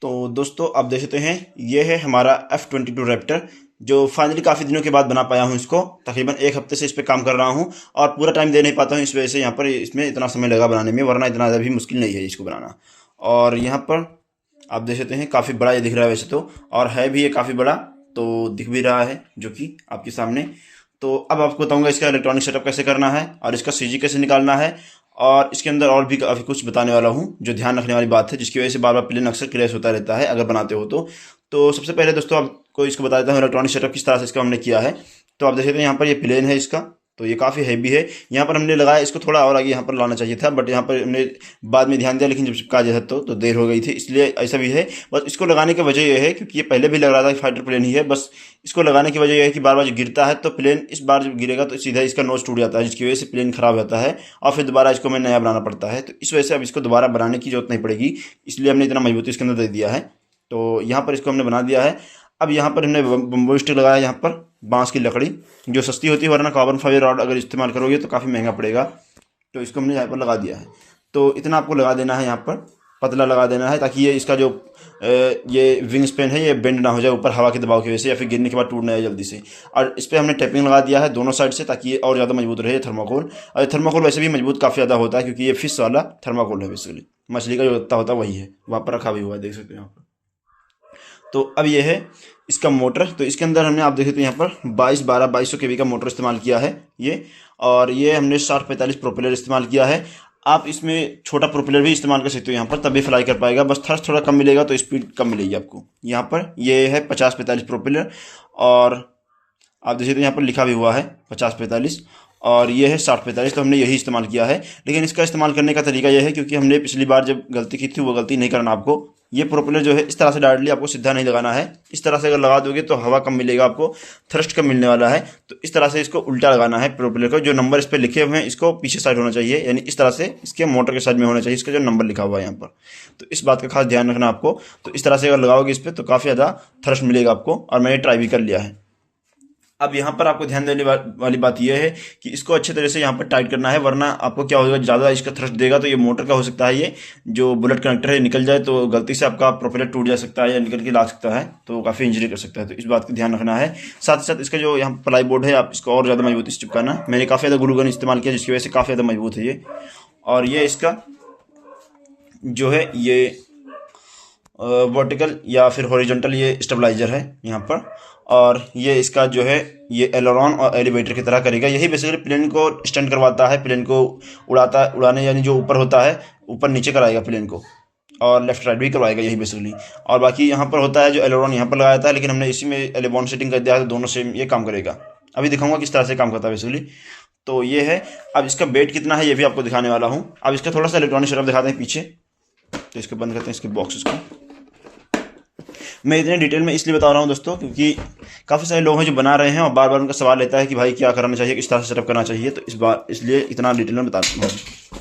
तो दोस्तों आप देख सकते हैं ये है हमारा F22 रैप्टर जो फाइनली काफ़ी दिनों के बाद बना पाया हूँ। इसको तकरीबन एक हफ्ते से इस पर काम कर रहा हूँ और पूरा टाइम दे नहीं पाता हूँ, इस वजह से यहाँ पर इसमें इतना समय लगा बनाने में, वरना इतना ज़्यादा भी मुश्किल नहीं है इसको बनाना। और यहाँ पर आप देख सकते हैं काफ़ी बड़ा ये दिख रहा है वैसे तो, और है भी ये काफ़ी बड़ा, तो दिख भी रहा है जो कि आपके सामने। तो अब आपको बताऊंगा इसका इलेक्ट्रॉनिक सेटअप कैसे करना है और इसका सीजी कैसे निकालना है, और इसके अंदर और भी काफ़ी कुछ बताने वाला हूँ जो ध्यान रखने वाली बात है, जिसकी वजह से बार बार प्लेन अक्सर क्रैश होता रहता है अगर बनाते हो तो सबसे पहले दोस्तों आपको इसको बता देता हूँ इलेक्ट्रॉनिक सेटअप किस तरह से इसका हमने किया है। तो आप देख सकते हैं यहाँ पर ये प्लेन है इसका, तो ये काफ़ी हैवी है। यहाँ पर हमने लगाया, इसको थोड़ा और आगे यहाँ पर लाना चाहिए था, बट यहाँ पर हमने बाद में ध्यान दिया, लेकिन जब चिपका दिया था तो देर हो गई थी, इसलिए ऐसा भी है। बस इसको लगाने की वजह यह है क्योंकि ये पहले भी लग रहा था कि फाइटर प्लेन ही है, बस इसको लगाने की वजह यह है कि बार बार जब गिरता है तो प्लेन इस बार जब गिरेगा तो सीधा इसका नोज टूट जाता है, जिसकी वजह से प्लेन खराब होता है और फिर दोबारा इसको हमें नया बनाना पड़ता है। तो इस वजह से अब इसको दोबारा बनाने की जरूरत नहीं पड़ेगी, इसलिए हमने इतना मजबूती इसके अंदर दे दिया है। तो यहाँ पर इसको हमने बना दिया है। अब यहाँ पर हमने बम्बू स्टिक लगाया, यहाँ पर बांस की लकड़ी जो सस्ती होती है, वरना कार्बन फाइबर रॉड अगर इस्तेमाल करोगे तो काफ़ी महंगा पड़ेगा। तो इसको हमने यहाँ पर लगा दिया है। तो इतना आपको लगा देना है, यहाँ पर पतला लगा देना है, ताकि ये इसका जो ये विंग स्पैन है ये बेंड ना हो जाए ऊपर हवा के दबाव की वजह से, या फिर गिरने के बाद टूट ना जाए जल्दी से। और इस पर हमने टेपिंग लगा दिया है दोनों साइड से, ताकि ये और ज़्यादा मजबूत रहे थर्माकोल। और थर्माकोल वैसे भी मजबूत काफ़ी ज़्यादा होता है क्योंकि ये फिश वाला थर्माकोल है, बेसिकली मछली का जो गत्ता होता है वही है, वहाँ पर रखा भी हुआ है, देख सकते हैं यहाँ पर। तो अब ये है इसका मोटर। तो इसके अंदर हमने आप देख सकते हैं यहाँ पर 2200 केवी का मोटर इस्तेमाल किया है ये, और ये हमने 6045 प्रोपेलर इस्तेमाल किया है। आप इसमें छोटा प्रोपेलर भी इस्तेमाल कर सकते हो यहाँ पर, तभी फ्लाई कर पाएगा, बस थ्रस्ट थोड़ा कम मिलेगा तो स्पीड कम मिलेगी आपको। यहाँ पर ये है 5045 प्रोपेलर, और आप देख सकते हैं यहाँ पर लिखा भी हुआ है 5045, और ये है 6045। तो हमने यही इस्तेमाल किया है। लेकिन इसका इस्तेमाल करने का तरीका यह है, क्योंकि हमने पिछली बार जब गलती की थी वो गलती नहीं करना आपको। ये प्रोपेलर जो है इस तरह से डायरेक्टली आपको सीधा नहीं लगाना है, इस तरह से अगर लगा दोगे तो हवा कम मिलेगा आपको, थ्रस्ट कम मिलने वाला है। तो इस तरह से इसको उल्टा लगाना है प्रोपेलर को, जो नंबर इस पर लिखे हुए हैं इसको पीछे साइड होना चाहिए, यानी इस तरह से इसके मोटर के साइड में होना चाहिए इसका जो नंबर लिखा हुआ है यहाँ पर। तो इस बात का खास ध्यान रखना आपको। तो इस तरह से अगर लगाओगे इस पर तो काफ़ी ज़्यादा थ्रस्ट मिलेगा आपको, और मैंने ट्राई भी कर लिया है। अब यहाँ पर आपको ध्यान देने वाली बात यह है कि इसको अच्छे तरह से यहाँ पर टाइट करना है, वरना आपको क्या होगा, ज़्यादा इसका थ्रस्ट देगा तो ये मोटर का हो सकता है, ये जो बुलेट कनेक्टर है निकल जाए तो गलती से आपका प्रोपेलर टूट जा सकता है या निकल के ला सकता है, तो काफ़ी इंजरी कर सकता है। तो इस बात का ध्यान रखना है। साथ ही साथ इसका जो यहाँ प्लाई बोर्ड है, आप इसको और ज़्यादा मजबूती से चिपकाना। मैंने काफ़ी ज़्यादा ग्लू गन इस्तेमाल किया, जिसकी वजह से काफ़ी ज़्यादा मजबूत है ये। और ये इसका जो है ये वर्टिकल या फिर हॉरिजॉन्टल ये स्टेबलाइजर है यहाँ पर, और ये इसका जो है ये एलोरॉन और एलिवेटर की तरह करेगा। यही बेसिकली प्लेन को स्टैंड करवाता है, प्लेन को उड़ाने यानी जो ऊपर होता है ऊपर नीचे कराएगा प्लेन को, और लेफ्ट राइट भी करवाएगा यही बेसिकली। और बाकी यहाँ पर होता है जो एलोरॉन यहाँ पर लगाया था, लेकिन हमने इसी में एलेबॉन सेटिंग कर दिया है, तो दोनों सेम ये काम करेगा। अभी दिखाऊंगा किस तरह से काम करता है बेसिकली। तो ये है। अब इसका वेट कितना है ये भी आपको दिखाने वाला हूँ। अब इसका थोड़ा सा इलेक्ट्रॉनिक सेटअप दिखाते हैं पीछे। तो इसको बंद करते हैं, इसके बॉक्सेस को। मैं इतने डिटेल में इसलिए बता रहा हूँ दोस्तों क्योंकि काफ़ी सारे लोग हैं जो बना रहे हैं और बार बार उनका सवाल रहता है कि भाई क्या करना चाहिए, किस तरह से सेटअप करना चाहिए, तो इस बार इसलिए इतना डिटेल में बता रहा हूँ।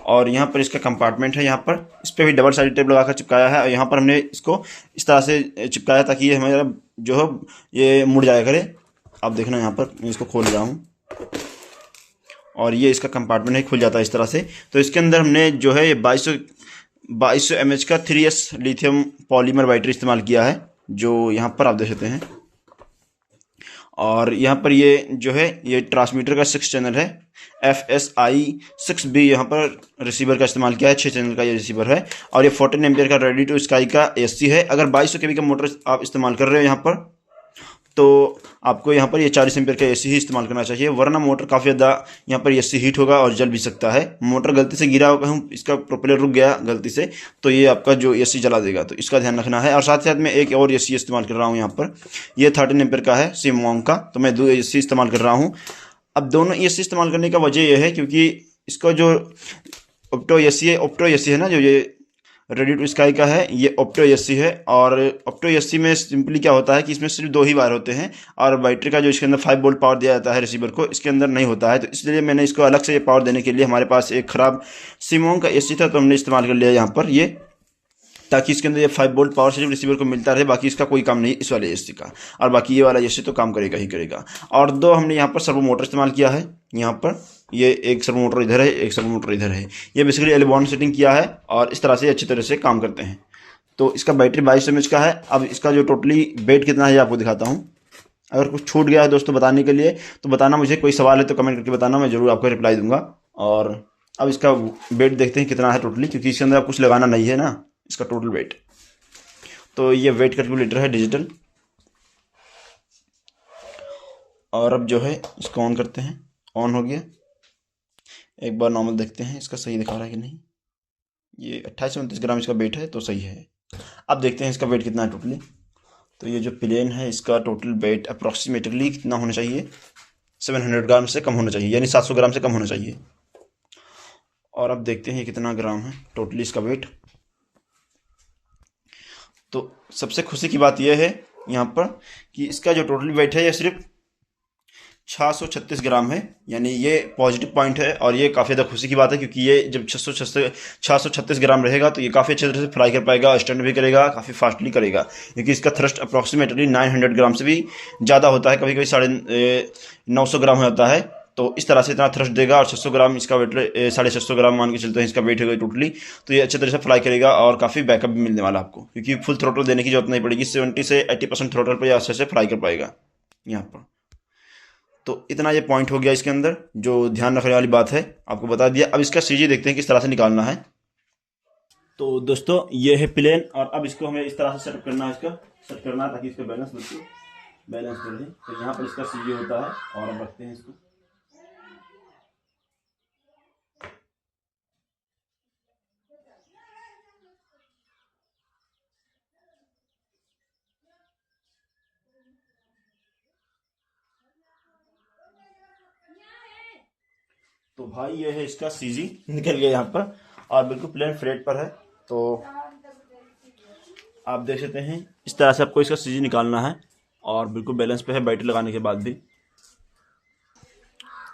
और यहाँ पर इसका कंपार्टमेंट है, यहाँ पर इस पर भी डबल साइड टेप लगाकर चिपकाया है, और यहाँ पर हमने इसको इस तरह से चिपकाया ताकि ये हमारा जो है ये मुड़ जाया करे। आप देखना यहाँ पर मैं इसको खोल रहा हूँ, और ये इसका कंपार्टमेंट है, खुल जाता है इस तरह से। तो इसके अंदर हमने जो है ये 2200 mAh का 3S लिथियम पॉलीमर बैटरी इस्तेमाल किया है, जो यहाँ पर आप देख सकते हैं। और यहाँ पर ये जो है ये ट्रांसमीटर का 6 चैनल है, FSI 6B यहाँ पर रिसीवर का इस्तेमाल किया है, 6 चैनल का ये रिसीवर है। और ये 14 एम्पियर का रेडी टू स्काई का AC है। अगर 2200 kV का मोटर आप इस्तेमाल कर रहे हो यहाँ पर, तो आपको यहाँ पर ये 40 एम्पियर का AC ही इस्तेमाल करना चाहिए, वरना मोटर काफ़ी ज़्यादा यहाँ पर AC हीट होगा और जल भी सकता है। मोटर गलती से गिरा होगा, इसका प्रोपेलर रुक गया गलती से, तो ये आपका जो AC जला देगा, तो इसका ध्यान रखना है। और साथ ही साथ मैं एक और AC इस्तेमाल कर रहा हूँ यहाँ पर, ये 13 एम्पियर का है सिमोंग का, तो मैं 2 AC इस्तेमाल कर रहा हूँ। अब दोनों AC इस्तेमाल करने का वजह यह है क्योंकि इसका जो ऑप्टो AC है ना, जो ये रेडी टू स्काई का है, ये ऑप्टो AC है। और ऑप्टो AC में सिंपली क्या होता है कि इसमें सिर्फ 2 ही वायर होते हैं, और बैटरी का जो इसके अंदर 5 वोल्ट पावर दिया जाता है रिसीवर को, इसके अंदर नहीं होता है। तो इसलिए मैंने इसको अलग से ये पावर देने के लिए, हमारे पास एक ख़राब सिमोंग का AC था तो हमने इस्तेमाल कर लिया यहाँ पर ये, ताकि इसके अंदर ये 5 वोल्ट पावर सिर्फ रिसीवर को मिलता रहे, बाकी इसका कोई काम नहीं इस वाले AC का। और बाकी ये वाला AC तो काम करेगा ही करेगा। और 2 हमने यहाँ पर सर्वो मोटर इस्तेमाल किया है, यहाँ पर ये एक सर्वो मोटर इधर है, एक सर्वो मोटर इधर है। ये बेसिकली एलेबॉन सेटिंग किया है, और इस तरह से अच्छी तरह से काम करते हैं। तो इसका बैटरी 22 mAh का है। अब इसका जो टोटली वेट कितना है आपको दिखाता हूँ। अगर कुछ छूट गया है दोस्तों बताने के लिए तो बताना, मुझे कोई सवाल है तो कमेंट करके बताना, मैं ज़रूर आपको रिप्लाई दूंगा। और अब इसका वेट देखते हैं कितना है टोटली, क्योंकि इसके अंदर आप कुछ लगाना नहीं है ना, इसका टोटल वेट। तो ये वेट कैलकुलेटर है डिजिटल। और अब जो है इसको ऑन करते हैं। ऑन हो गया। एक बार नॉर्मल देखते हैं इसका सही दिखा रहा है कि नहीं। ये 28-29 ग्राम इसका वेट है तो सही है। अब देखते हैं इसका वेट कितना है टोटली। तो ये जो प्लेन है इसका टोटल वेट अप्रॉक्सीमेटली कितना होना चाहिए, 700 ग्राम से कम होना चाहिए, यानी 700 ग्राम से कम होना चाहिए। और अब देखते हैं कितना ग्राम है टोटली इसका वेट। तो सबसे खुशी की बात यह है यहाँ पर कि इसका जो टोटल वेट है ये सिर्फ 636 ग्राम है, यानी ये पॉजिटिव पॉइंट है। और ये काफ़ी ज़्यादा खुशी की बात है, क्योंकि ये जब 636 ग्राम रहेगा तो ये काफ़ी अच्छे तरह से फ्राई कर पाएगा, स्टैंड भी करेगा, काफ़ी फास्टली करेगा, क्योंकि इसका थ्रस्ट अप्रॉक्सीमेटली 900 ग्राम से भी ज़्यादा होता है, कभी कभी 950 ग्राम हो जाता है। तो इस तरह से इतना थ्रस्ट देगा। और 600 ग्राम इसका वेट, 650 ग्राम मान के चलते हैं इसका वेट होगा टोटली। तो ये अच्छे तरह से फ्राई करेगा और काफ़ी बैकअप भी मिलने वाला आपको, क्योंकि फुल थ्रोटल देने की जरूरत नहीं पड़ेगी। 70 से 80% थ्रोटल पर अच्छे से फ्राई कर पाएगा यहाँ पर। तो इतना ये पॉइंट हो गया इसके अंदर, जो ध्यान रखने वाली बात है आपको बता दिया। अब इसका सीजी देखते हैं किस तरह से निकालना है। तो दोस्तों ये है प्लेन, और अब इसको हमें इस तरह से सेटअप करना है, इसका सेट करना है ताकि इसका बैलेंस बिल्कुल बैलेंस रहे। तो यहाँ पर इसका सीजी होता है। और अब रखते हैं इसको। तो भाई ये है इसका सीजी निकल गया यहाँ पर, और बिल्कुल प्लेन फ्लेट पर है। तो आप देख सकते हैं इस तरह से आपको इसका सीजी निकालना है, और बिल्कुल बैलेंस पे है बैटरी लगाने के बाद भी।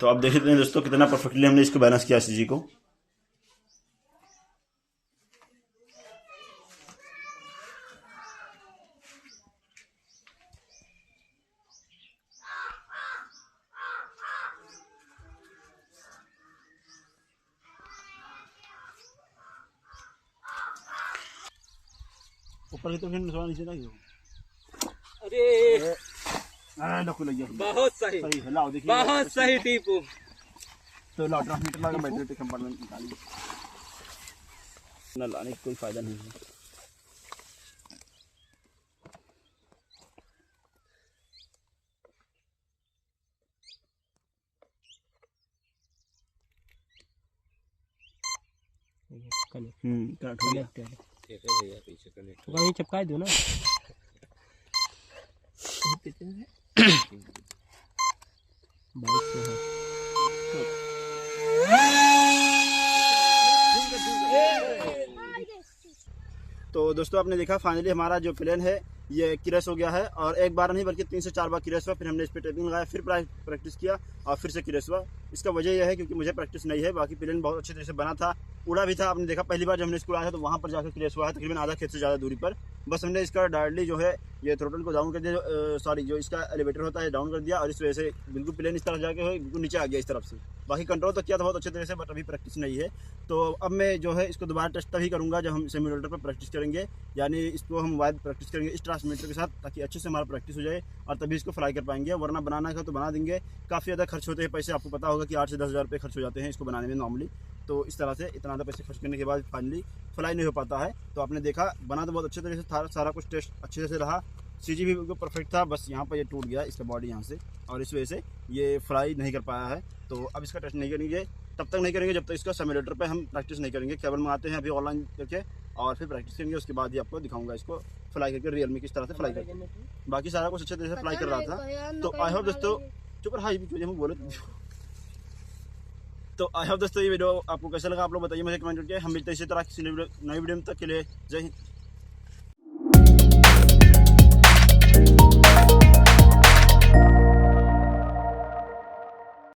तो आप देख सकते हैं दोस्तों कितना परफेक्टली हमने इसको बैलेंस किया सीजी को। ऊपर की तरफ नीचे नहीं हो। अरे नकु लग गया। बहुत सही, सही है, लाओ देखिए बहुत सही टीपू। तो लाओ ट्रांसमीटर लगा बैटरी कंपार्टमेंट निकालिए ना, लाने का कोई फायदा नहीं है। कनेक्टेड भैया, पीछे कनेक्ट वहीं चिपका दो ना। तो दोस्तों आपने देखा फाइनली हमारा जो प्लेन है ये क्रैश हो गया है, और एक बार नहीं बल्कि 3 से 4 बार क्रैश हुआ। फिर हमने इस पर टेपिंग लगाया, फिर प्रैक्टिस किया, और फिर से क्रैश हुआ। इसका वजह यह है क्योंकि मुझे प्रैक्टिस नहीं है। बाकी प्लेन बहुत अच्छे तरह से बना था, उड़ा भी था। आपने देखा पहली बार जब हमने इसको उड़ाया था तो वहाँ पर जाकर क्रैश हुआ है, तकरीबन आधा खेत से ज़्यादा दूरी पर। बस हमने इसका डायरेक्टली जो है ये थ्रोटल को डाउन कर दिया, सॉरी जो इसका एलिवेटर होता है डाउन कर दिया, और इस वजह से बिल्कुल प्लेन इस तरफ जाके बिल्कुल नीचे आ गया इस तरफ से। बाकी कंट्रोल तो किया था बहुत अच्छे तरह से, बट अभी प्रैक्टिस नहीं है। तो अब मैं जो है इसको दोबारा टेस्ट तभी करूँगा जब हम सिमुलेटर पर प्रैक्टिस करेंगे, यानी इसको हम वाइड प्रैक्टिस करेंगे इस ट्रांसमीटर के साथ, ताकि अच्छे से हमारा प्रैक्टिस हो जाए और तभी इसको फ्लाई कर पाएंगे। वरना बनाना है तो बना देंगे, काफ़ी ज़्यादा खर्च होते हैं पैसे। आपको पता होगा कि 8 से 10 हज़ार रुपये खर्च हो जाते हैं इसको बनाने में नॉर्मली। तो इस तरह से इतना ज़्यादा पैसे खर्च करने के बाद फाइनली फ्लाई नहीं हो पाता है। तो आपने देखा बना तो बहुत अच्छे तरीके से था, सारा कुछ टेस्ट अच्छे से रहा, सीजी भी बिल्कुल परफेक्ट था। बस यहाँ पर ये टूट गया इसका बॉडी यहाँ से, और इस वजह से ये फ्लाई नहीं कर पाया है। तो अब इसका टेस्ट नहीं करेंगे, तब तक नहीं करेंगे जब तक इसका सिमुलेटर पे हम प्रैक्टिस नहीं करेंगे। केबल मंगाते हैं अभी ऑनलाइन करके, और फिर प्रैक्टिस करेंगे। उसके बाद ही आपको दिखाऊंगा इसको फ्लाई करके रियल मी किस तरह से फ्लाई करके। बाकी सारा कुछ अच्छे तरह से फ्लाई कर रहा था। तो आई होप दोस्तों, चुप रहा भी बोले। तो आई होप दोस्तों ये वीडियो आपको कैसा लगा आप लोग बताइए मुझे कमेंट करके। हम मिलते हैं इसी तरह किसी नई वीडियो में, तक के लिए जय हिंद।